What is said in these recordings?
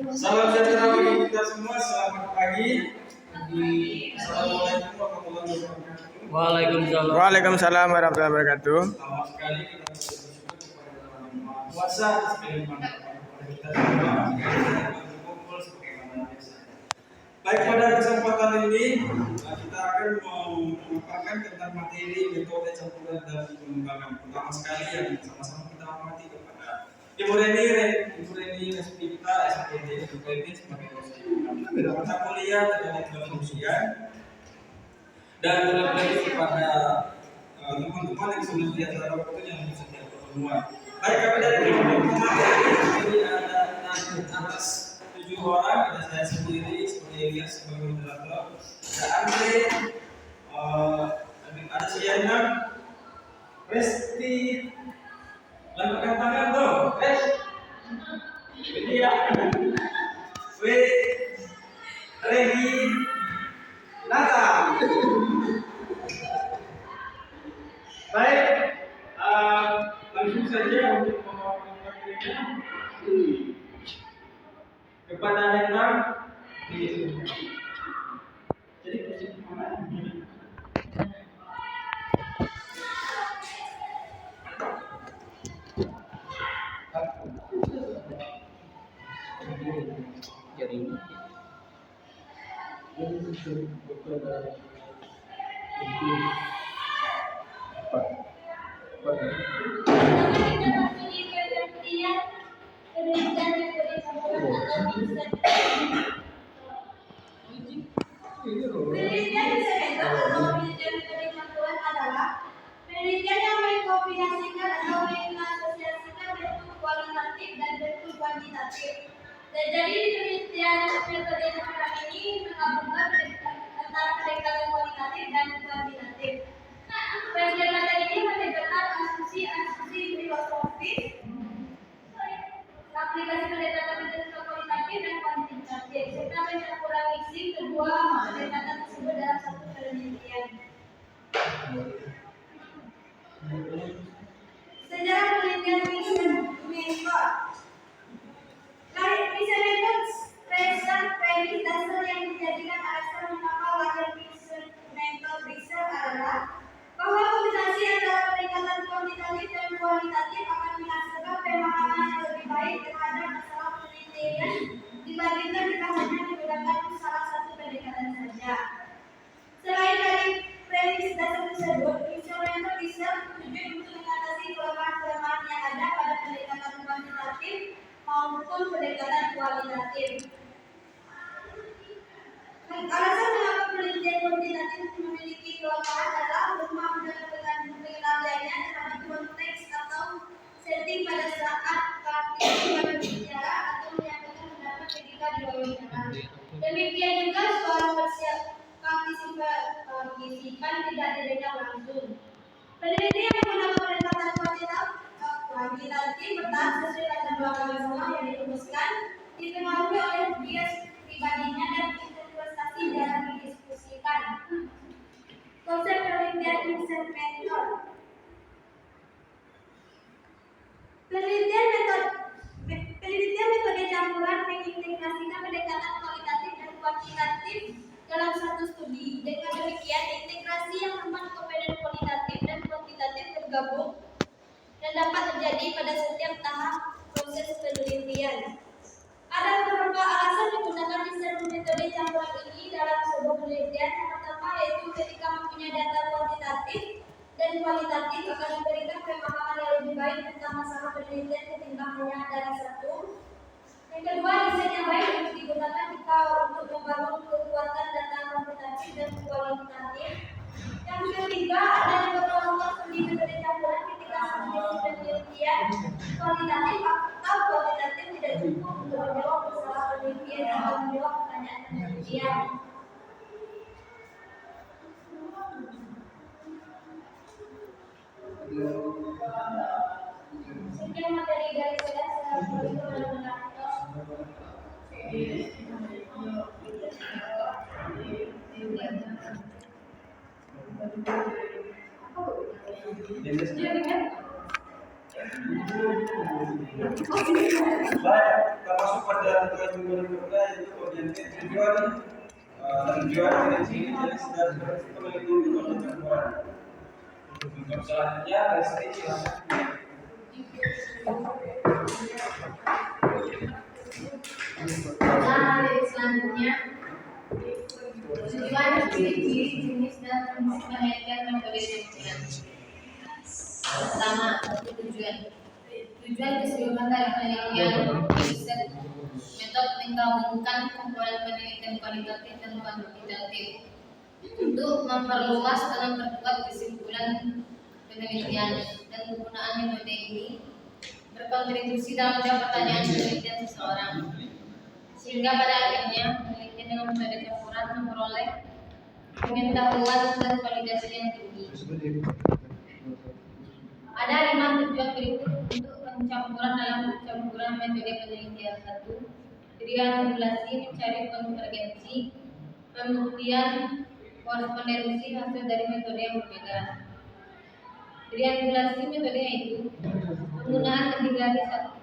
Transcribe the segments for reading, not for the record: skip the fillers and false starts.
Salam sejahtera bagi kita semua. Selamat pagi. Assalamualaikum warahmatullahi wabarakatuh. Waalaikumsalam warahmatullahi wabarakatuh. Selamat sekali kita bersyukur kepada Tuhan Kuasa sekali kita semua berkumpul sebagaimana biasa. Baik, pada kesempatan ini kita akan memaparkan tentang materi metode campuran dan pengembangan. Pertama sekali yang sama-sama kita hormati kepada Ibu Reni Respita SPD sebagai dosen mata kuliah teknik kepolisian, dan terlebih kepada teman-teman yang sudah biasa waktu yang bersedia pertemuan. Baik, kami dari tim materi ada atas 7 orang, ada saya sendiri sebagai Elias sebagai moderator, ada Andre, ada Siana, Resti, lambaikan tangan dong, ini ya, Regi, Nata. Baik, langsung saja untuk membawakan materinya kepada Hendra di sini. Jadi posisi mana? Penelitian instrumental atau penelitian metode campuran adalah penelitian yang mengkombinasikan atau mengasosiasikan bentuk kualitatif dan bentuk kuantitatif. Dan jadi penelitian metode campuran ini menggabungkan antara pendekatan kualitatif dan kuantitatif. Pendekatan ini melibatkan asumsi filosofis, aplikasi pendekatan kualitatif dan kuantitatif, serta pencampuran mixing kedua pendekatan tersebut dalam satu penelitian. Sejarah penelitian mixing method. Mixing method present premis dasar yang dijadikan alasan mengapa lahir mixing method research adalah bahwa kombinasi antara pendekatan kuantitatif dan kualitatif akan menghasilkan pemahaman yang lebih baik terhadap masalah penelitian dibandingkan kita hanya menggunakan salah satu pendekatan saja. Selain dari premis dasar tersebut, instrumental research bertujuan untuk mengatasi kelemahan-kelemahan yang ada pada pendekatan kuantitatif maupun pendekatan kualitatif. Alasan mengapa penelitian kuantitatif memiliki kelemahan adalah lemah dalam pengendaliannya terhadap konteks atau setting pada saat praktisi berbicara atau menyampaikan pendapat ketika diwawancara. Demikian juga soal partisipan tidak didengar langsung. Peneliti yang menggunakan pendekatan kuantitatif bertahan sesuai latar belakang masalah yang dirumuskan, dipengaruhi oleh bias pribadinya dan interpretasi dalam didiskusikan. Konsep penelitian mixed method. Penelitian metode campuran mengintegrasikan pendekatan kualitatif dan kuantitatif dalam satu studi. Dengan demikian, integrasi yang membuat komponen kualitatif dan kuantitatif bergabung dan dapat terjadi pada setiap tahap proses penelitian. Ada beberapa alasan menggunakan metode campuran ini dalam sebuah penelitian. Yang pertama yaitu ketika mempunyai data kuantitatif dan kualitatif akan memberikan pemahaman yang lebih baik tentang masalah penelitian ketimbang hanya dari satu. Yang kedua, desain yang baik untuk digunakan jika untuk membangun kekuatan data kuantitatif dan kualitatif. Yang ketiga, ada beberapa studi metode campuran ketika studi penelitian kualitatif atau kuantitatif tidak cukup untuk menjawab masalah penelitian atau menjawab pertanyaan penelitian. Sekian materi dari saya benar-benar. Jadi kan? baik termasuk pada tujuan kerja itu orientasi tujuan ini jenis dan penelitian di dalam campuran. Untuk selanjutnya Resti silakan. Selanjutnya tujuan, ciri-ciri, jenis dan fungsi penelitian metode campuran. Pertama, tujuan. Tujuan keseluruhan dari penelitian riset metode menggabungkan komponen penelitian kualitatif dan kuantitatif untuk memperluas dan memperkuat kesimpulan penelitian, dan penggunaan metode ini berkontribusi dalam menjawab pertanyaan penelitian seseorang, sehingga pada akhirnya penelitian dengan metode campuran memperoleh pengetahuan dan validasi yang tinggi. Ada 5 tujuan berikut untuk pencampuran dalam campuran metode penelitian. 1. Triangulasi, mencari konvergensi, pembuktian korespondensi hasil dari metode yang berbeda. Triangulasi metodenya itu penggunaan lebih dari satu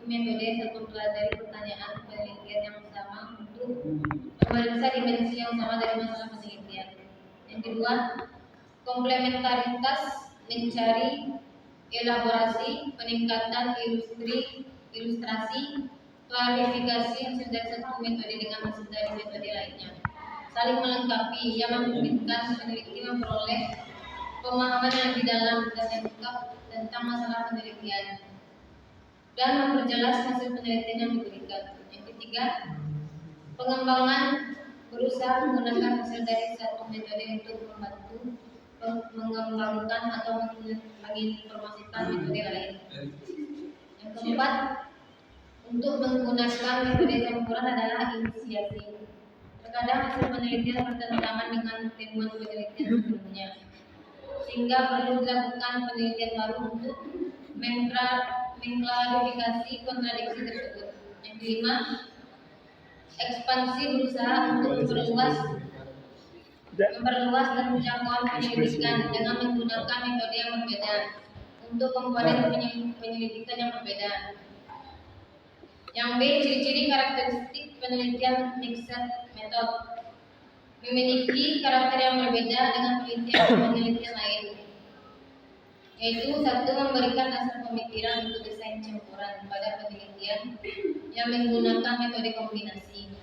metode satu mempelajari pertanyaan penelitian yang sama untuk memeriksa dimensi yang sama dari masalah penelitian. Yang kedua, komplementaritas, mencari elaborasi, peningkatan ilustrasi, klarifikasi hasil dari satu metode dengan hasil dari metode lainnya. Saling melengkapi yang memungkinkan peneliti memperoleh pemahaman yang lebih dalam dan yang lengkap tentang masalah penelitian dan memperjelas hasil penelitian yang diberikan. Yang ketiga, pengembangan, berusaha menggunakan hasil dari satu metode untuk membantu mengembangkan atau menginformasikan metode lain. Yang keempat, untuk menggunakan metode campuran adalah inisiasi. Terkadang hasil penelitian bertentangan dengan temuan penelitian sebelumnya, sehingga perlu dilakukan penelitian baru untuk mengklarifikasi kontradiksi tersebut. Yang kelima, ekspansi, berusaha untuk memperluas dan menjangkau penyelidikan dengan menggunakan metode yang berbeda untuk komponen penyelidikan yang berbeda. Yang B, ciri-ciri karakteristik penelitian mixed method, memiliki karakter yang berbeda dengan penelitian lain, yaitu 1. Memberikan dasar pemikiran untuk desain campuran pada penelitian yang menggunakan metode kombinasi.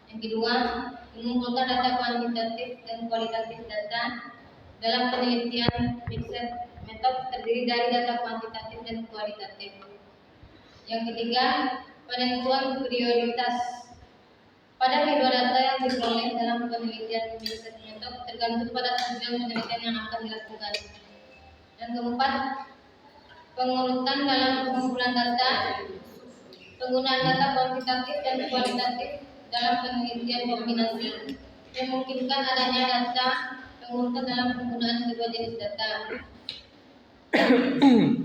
Yang kedua, mengumpulkan data kuantitatif dan kualitatif data dalam penelitian mixed method terdiri dari data kuantitatif dan kualitatif. Yang ketiga, penentuan prioritas. Pada kedua data yang diperoleh dalam penelitian mixed method tergantung pada tujuan penelitian yang akan dilakukan. Yang keempat, pengurutan dalam pengumpulan data, penggunaan data kuantitatif dan kualitatif dalam penelitian kombinasi memungkinkan adanya data pengurutan dalam penggunaan kedua jenis data.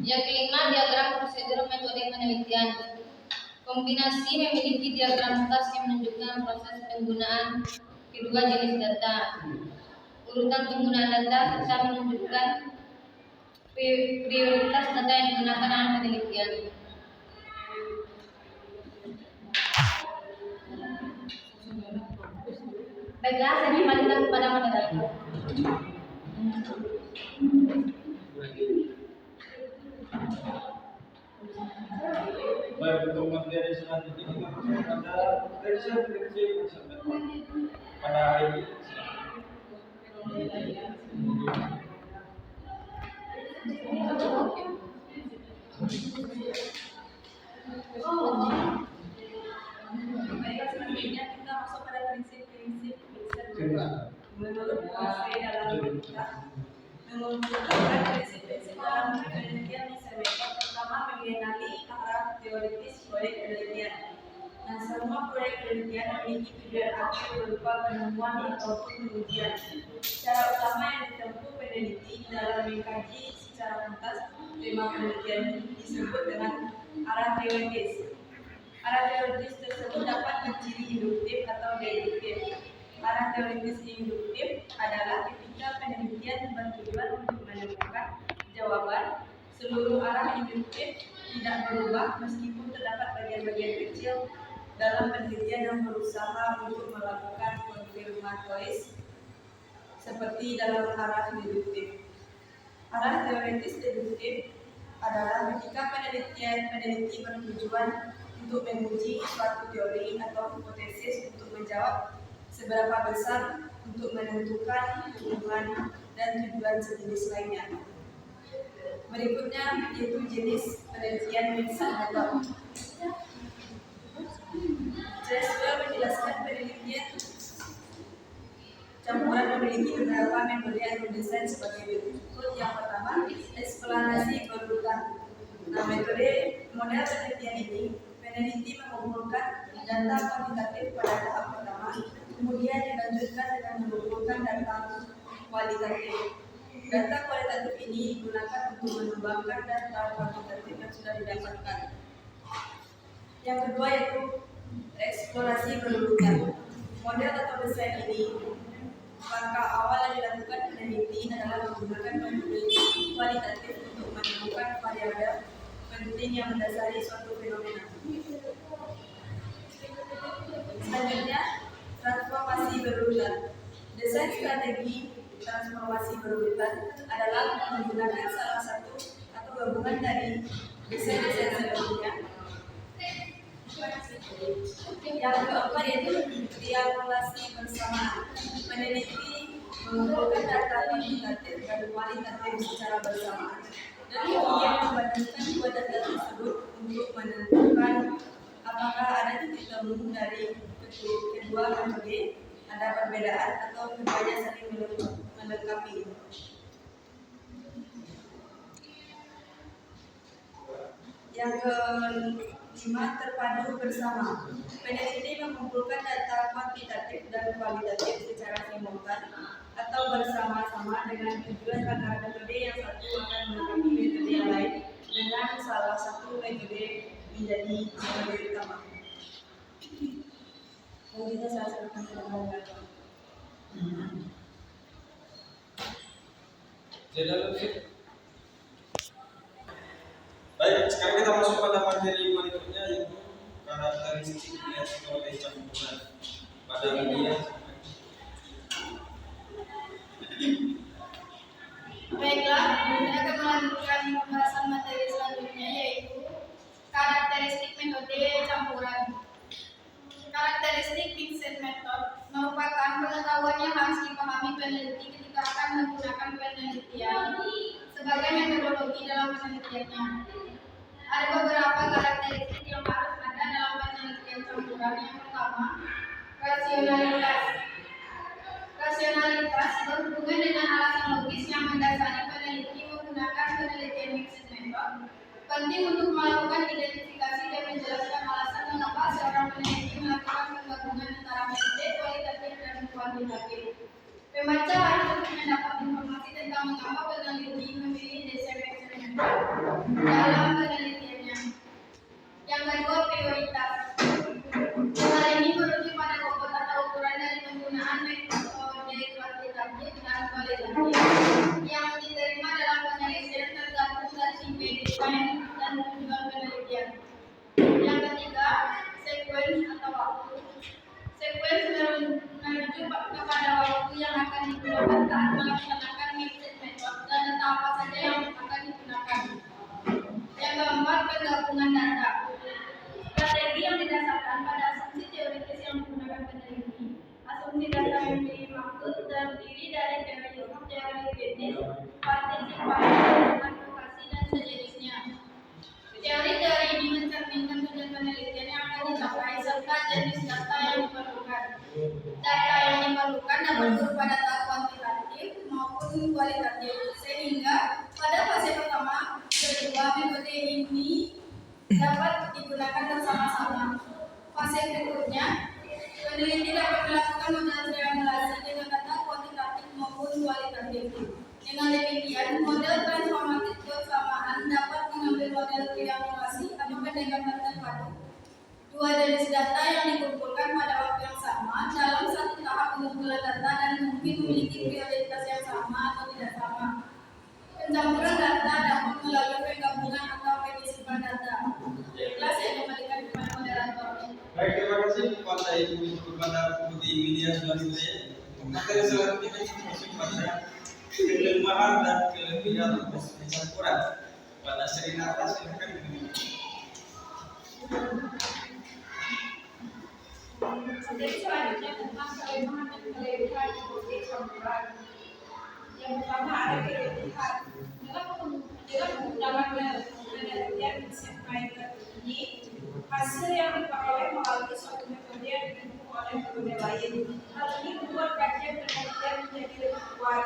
Yang kelima, diagram prosedur metode penelitian. Kombinasi memiliki diagram khas yang menunjukkan proses penggunaan kedua jenis data, urutan penggunaan data, serta menunjukkan prioritas data yang digunakan dalam penelitian. Baiklah, saya kembalikan kepada moderator. Baik, untuk materi selanjutnya kita masuk pada prinsip pada hari ini. Baiklah, selanjutnya kita masuk pada prinsip-prinsip menurut dalam kita mengumpulkan prinsip-prinsip dalam penelitian mixed. Pertama, mengenali arah teoritis proyek penelitian. Nah, semua proyek penelitian memiliki tujuan akhir berupa penemuan ataupun pengujian. Cara utama yang ditempuh peneliti dalam mengkaji secara tuntas tema penelitian disebut dengan arah teoritis. Arah teoritis tersebut dapat menciri induktif atau deduktif. Arah teoritis induktif adalah ketika penelitian bertujuan untuk menemukan jawaban. Seluruh arah induktif tidak berubah meskipun terdapat bagian-bagian kecil dalam penelitian yang berusaha untuk melakukan konfirmatoris seperti dalam arah deduktif. Arah teoritis deduktif adalah ketika peneliti bertujuan untuk menguji suatu teori atau hipotesis untuk menjawab seberapa besar untuk menentukan hubungan dan tujuan sejenis lainnya. Berikutnya yaitu jenis penelitian mixed-method. Creswell menjelaskan penelitian campuran memiliki beberapa metode atau desain sebagai berikut. Yang pertama, eksplanasi berurutan. Nah, model penelitian ini, peneliti mengumpulkan data kuantitatif pada tahap pertama, kemudian dilanjutkan dengan mengumpulkan data kualitatif. Data kualitatif ini digunakan untuk mengembangkan data kuantitatif yang sudah didapatkan. Yang kedua yaitu eksplorasi berurutan. Model atau desain ini, langkah awal yang dilakukan peneliti adalah menggunakan metode kualitatif untuk menemukan variabel penting yang mendasari suatu fenomena. Selanjutnya, transformasi berurutan. Desain strategi transformasi berurutan adalah menggunakan salah satu atau gabungan dari desain-desain sebelumnya. Yang keempat yaitu triangulasi bersamaan. Peneliti mengumpulkan data kuantitatif dan kualitatif secara bersamaan dan kemudian membandingkan dua data tersebut untuk menentukan apakah ada titik temu dari kedua metode, ada perbedaan atau keduanya saling melengkapi. Yang kelima, terpadu bersama. Peneliti mengumpulkan data kuantitatif dan kualitatif secara simultan atau bersama-sama dengan tujuan agar metode yang satu akan melengkapi metode yang lain dengan salah satu metode menjadi metode utama. Selanjutnya saya serahkan kepada Bapak. Baik, sekarang kita masuk pada materi berikutnya yaitu karakteristik sebagai campuran pada media. Baiklah, kita akan melanjutkan pembahasan materi selanjutnya yaitu karakteristik metode campuran. Karakteristik mixed method merupakan pengetahuan yang harus dipahami peneliti ketika akan menggunakan penelitian sebagai metodologi dalam penelitiannya. Ada beberapa karakteristik yang harus ada dalam penelitian campuran. Yang pertama, rasionalitas. Rasionalitas berhubungan dengan alasan logis yang mendasari peneliti menggunakan penelitian mixed method. Penting untuk melakukan identifikasi dan menjelaskan alasan mengapa seorang peneliti melakukan penggabungan antara metode kualitatif dan kuantitatif. Pembaca harus mendapat informasi tentang mengapa peneliti memilih desain mixed method dalam penelitiannya. Yang kedua, prioritas. Hal ini merujuk pada bobot atau ukuran dari penggunaan metode kuantitatif dan kualitatif yang diterima dalam penelitian tergantung dari tingkat desain dan tujuan penelitian. Yang ketiga, sequence atau waktu. Sequence merujuk kepada waktu yang akan digunakan saat melaksanakan mixed method dan data apa saja yang akan digunakan. Yang keempat, penggabungan data. Strategi yang didasarkan pada asumsi teoritis yang digunakan peneliti. Asumsi data yang dimaksud terdiri dari teori kritis, partisipasi, advokasi, dan sejenisnya. Teori-teori ini mencerminkan tujuan penelitian yang akan dicapai serta jenis data yang diperlukan. Data yang diperlukan dapat berupa data kuantitatif maupun kualitatif, sehingga pada fase pertama kedua metode ini dapat digunakan bersama-sama. Fase berikutnya, peneliti dapat melakukan model triangulasi dengan data kuantitatif maupun kualitatif. Dengan demikian, model transformatif bersamaan dapat mengambil model triangulasi atau pendekatan terpadu. Dua jenis data yang dikumpulkan pada waktu yang sama dalam satu tahap pengumpulan data dan mungkin memiliki prioritas yang sama atau tidak sama. Pencampuran data dapat melalui penggabungan atau penyisipan data. Baik, terima kasih kepada ibu kepada putih media selanjutnya. Materi selanjutnya kita masuk pada kelemahan dan kelebihan Campuran. Pada seri nata silakan. Jadi selanjutnya tentang kelemahan dan kelebihan protein campuran. Yang pertama ada kelebihan dalam menggunakan penelitian Sennheiser ini, hasil yang diperoleh melalui suatu metode yang didukung oleh metode lain. Hal ini membuat kajian penelitian menjadi lebih kuat.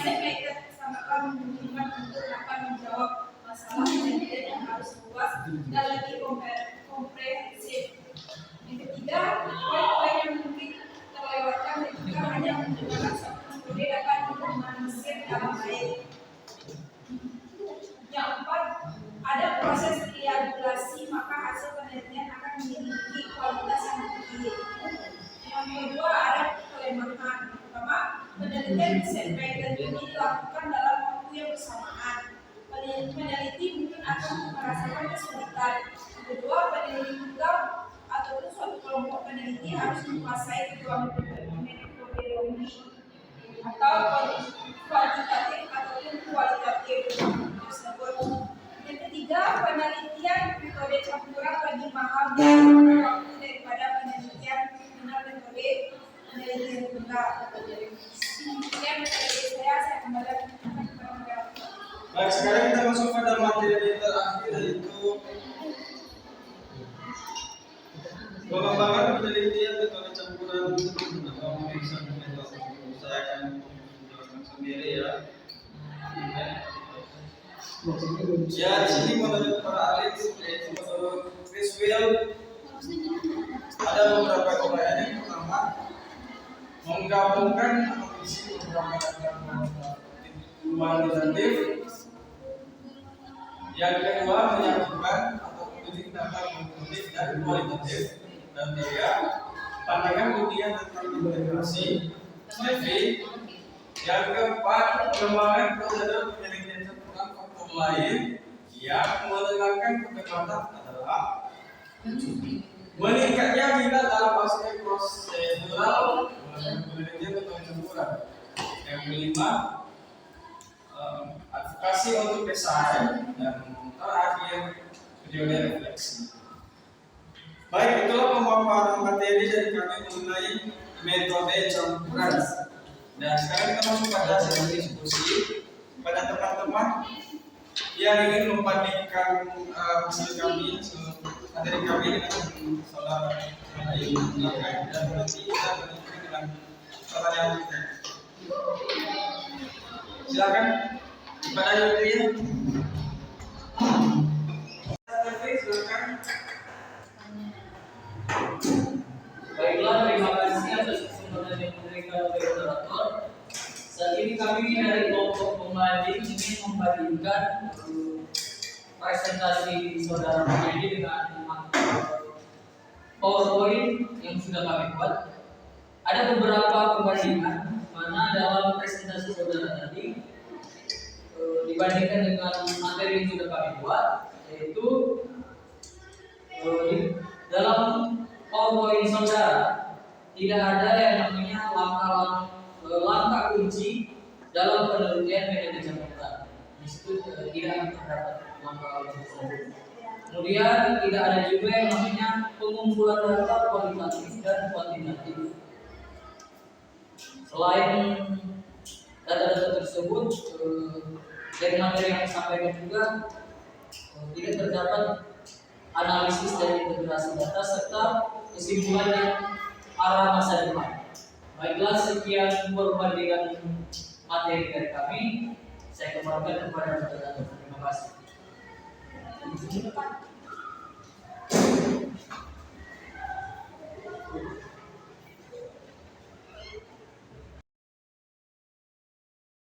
Sennheiser sangatlah memungkinkan untuk dapat menjawab masalah penelitian yang harus luas dan lebih komprehensif. Yang ketiga, poin-poin yang mungkin terlewatkan ketika hanya menggunakan satu metode dapat diminimalisir dalam baik. Yang keempat, ada proses triangulasi, maka hasil penelitian akan memiliki kualitas yang tinggi. Yang kedua, ada kelemahan. Pertama, penelitian Sennheiser ini dilakukan dalam waktu yang bersamaan. Peneliti mungkin akan merasakan kesulitan. Kedua, peneliti juga ataupun suatu kelompok peneliti harus menguasai kedua metodologi atau kuantitatif ataupun kualitatif tersebut. Yang ketiga, penelitian metode campuran lebih mahal dan memakan waktu daripada penelitian dengan metode penelitian tunggal. Sekian dari saya kembali kepada. Baik, sekarang kita masuk pada materi terakhir yaitu pengembangan penelitian metode campuran atau pemeriksaan metode. Saya akan menjelaskan sendiri ya. Ya, di sini menurut para ahli yaitu menurut Criswell ada beberapa upaya. Yang pertama, menggabungkan atau mengisi beberapa data kuantitatif. Yang kedua, menyatukan atau menguji data kuantitatif dan kualitatif. Dan tiga, pandangan dunia tentang integrasi survei. Yang keempat, pengembangan metode penelitian campuran faktor lain yang menenangkan perdebatan adalah meningkatnya minat dalam aspek prosedural penelitian metode campuran. Yang kelima, advokasi untuk desain, dan terakhir periode refleksi. Baik, itulah pemaparan materi dari kami mengenai metode campuran. Dan sekarang kita masuk pada sesi diskusi. Pada teman-teman yang ingin membandingkan hasil kami, materi kami dengan saudara lain, dan berarti kita berdiskusi dengan saudara yang lain. Silakan pada Yudhya. Silakan. Baiklah, terima kasih atas kesempatan yang diberikan oleh moderator. Saat ini kami dari kelompok pembanding ingin membandingkan presentasi saudara ini dengan PowerPoint yang sudah kami buat. Ada beberapa perbandingan mana dalam presentasi saudara tadi dibandingkan dengan materi yang sudah kami buat, yaitu dalam PowerPoint saudara tidak ada yang namanya langkah kunci dalam penelitian metode campuran. Di situ tidak terdapat langkah tersebut. Kemudian tidak ada juga yang namanya pengumpulan data kualitatif dan kuantitatif. Selain data-data tersebut, dari materi yang disampaikan juga tidak terdapat analisis dari integrasi data serta kesimpulan yang arah masa depan. Baiklah, sekian perbandingan materi dari kami. Saya kembalikan kepada moderator. Terima kasih.